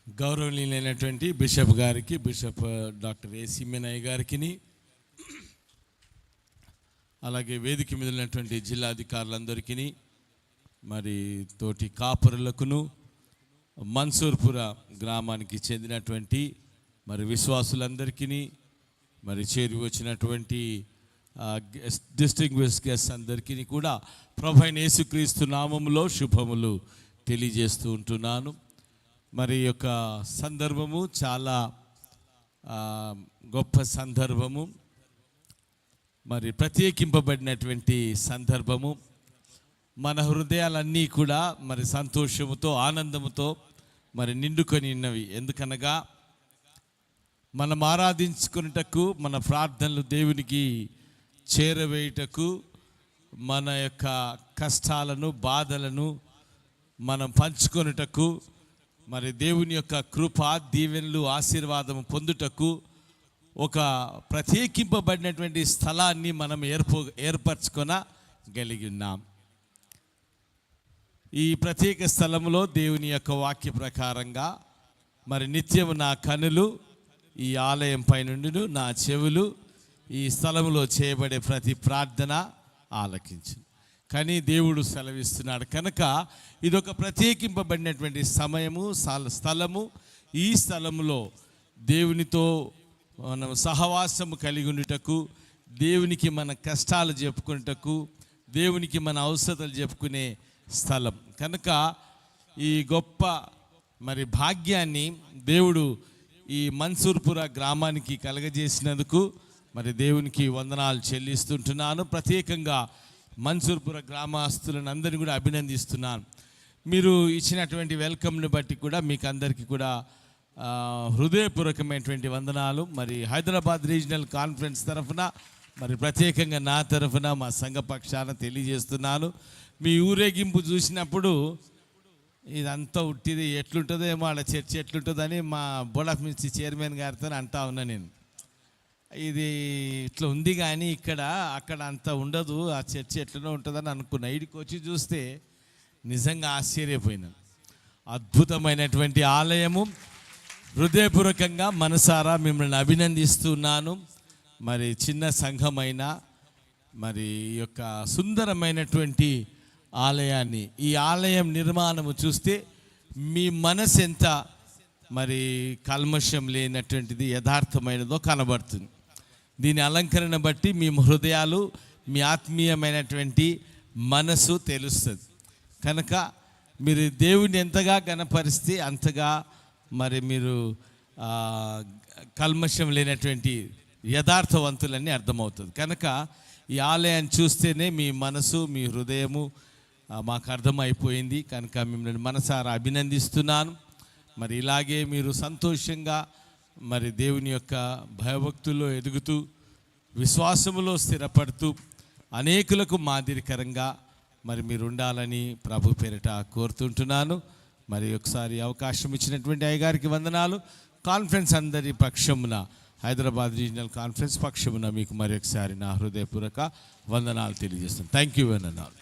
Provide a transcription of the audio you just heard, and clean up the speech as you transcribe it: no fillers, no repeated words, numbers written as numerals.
గౌరవనీయులైనటువంటి bishop గారికి, bishop doctor AC Meenaiah గారికి, అలాగే వేదిక మీద ఉన్నటువంటి జిల్లా అధికారులందరికీ, మరి తోటి కాపురులకును, మన్సూర్పుర గ్రామానికి చెందినటువంటి మరి విశ్వాసులందరికీ, మరి చేరి వచ్చినటువంటి డిస్టింగ్విష్ గెస్ట్ అందరికీ కూడా ప్రభువైన యేసుక్రీస్తు నామములో శుభములు తెలియజేస్తూ ఉంటున్నాను. మరి యొక్క సందర్భము చాలా గొప్ప సందర్భము, మరి ప్రత్యేకింపబడినటువంటి సందర్భము. మన హృదయాలన్నీ కూడా మరి సంతోషముతో, ఆనందముతో మరి నిండుకొని ఉన్నవి. ఎందుకనగా మనం ఆరాధించుకున్నటకు, మన ప్రార్థనలు దేవునికి చేరవేయుటకు, మన యొక్క కష్టాలను, బాధలను మనం పంచుకొనుటకు, మరి దేవుని యొక్క కృప, దీవెనలు, ఆశీర్వాదం పొందుటకు ఒక ప్రత్యేకింపబడినటువంటి స్థలాన్ని మనం ఏర్పరచుకొనగలిగి ఉన్నాం. ఈ ప్రత్యేక స్థలంలో దేవుని యొక్క వాక్య ప్రకారంగా మరి నిత్యము నా కనులు ఈ ఆలయం పైనుండును, నా చెవులు ఈ స్థలంలో చేయబడే ప్రతి ప్రార్థన ఆలకించు. కానీ దేవుడు సెలవిస్తున్నాడు కనుక ఇదొక ప్రత్యేకింపబడినటువంటి సమయము, స్థలము. ఈ స్థలములో దేవునితో మనం సహవాసము కలిగి ఉండుటకు, దేవునికి మన కష్టాలు చెప్పుకున్నటకు, దేవునికి మన అవసరతలు చెప్పుకునే స్థలం కనుక ఈ గొప్ప మరి భాగ్యాన్ని దేవుడు ఈ మన్సూర్పుర గ్రామానికి కలగజేసినందుకు మరి దేవునికి వందనాలు చెల్లిస్తుంటున్నాను. ప్రత్యేకంగా మన్సూర్పుర గ్రామస్తులను అందరినీ కూడా అభినందిస్తున్నాను. మీరు ఇచ్చినటువంటి వెల్కమ్ని బట్టి కూడా మీకు అందరికీ కూడా హృదయపూర్వకమైనటువంటి వందనాలు. మరి హైదరాబాద్ రీజనల్ కాన్ఫరెన్స్ తరఫున, మరి ప్రత్యేకంగా నా తరఫున, మా సంఘ పక్షాన తెలియజేస్తున్నాను. మీ ఊరేగింపు చూసినప్పుడు ఇదంతా ఉట్టిది ఎట్లుంటుందో ఏమో, ఆడ చర్చి ఎట్లుంటుందని మా బోర్డ్ ఆఫ్ మినిస్ట్రీ చైర్మన్ గారితో అంటా ఉన్నా నేను. ఇది ఇట్లా ఉంది కానీ అక్కడ అంత ఉండదు, ఆ చర్చి ఎట్లనో ఉంటుందని అనుకున్నా. ఇడికి వచ్చి చూస్తే నిజంగా ఆశ్చర్యపోయినాను. అద్భుతమైనటువంటి ఆలయము. హృదయపూర్వకంగా మనసారా మిమ్మల్ని అభినందిస్తున్నాను. మరి చిన్న సంఘమైనా మరి ఈ యొక్క సుందరమైనటువంటి ఆలయాన్ని, ఈ ఆలయం నిర్మాణము చూస్తే మీ మనసు ఎంత మరి కల్మషం లేనటువంటిది, యథార్థమైనదో కనబడుతుంది. దీని అలంకరణ బట్టి మీ హృదయాలు, మీ ఆత్మీయమైనటువంటి మనసు తెలుస్తుంది. కనుక మీరు దేవుని ఎంతగా గణపరిస్తే అంతగా మరి మీరు కల్మషం లేనటువంటి యథార్థవంతులని అర్థమవుతుంది. కనుక ఈ ఆలయాన్ని చూస్తేనే మీ మనసు, మీ హృదయము మాకు అర్థమైపోయింది. కనుక మిమ్మల్ని మనసారా అభినందిస్తున్నాను. మరి ఇలాగే మీరు సంతోషంగా మరి దేవుని యొక్క భయభక్తుల్లో ఎదుగుతూ, విశ్వాసములో స్థిరపడుతూ, అనేకులకు మాదిరికరంగా మరి మీరు ఉండాలని ప్రభు పేరిట కోరుతుంటున్నాను. మరి ఒకసారి అవకాశం ఇచ్చినటువంటి అయ్యగారికి వందనాలు. కాన్ఫరెన్స్ అందరి పక్షమున, హైదరాబాద్ రీజనల్ కాన్ఫరెన్స్ పక్షమున మీకు మరి ఒకసారి నా హృదయపూర్వక వందనాలు తెలియజేస్తాను. థ్యాంక్ యూ వందనాలు.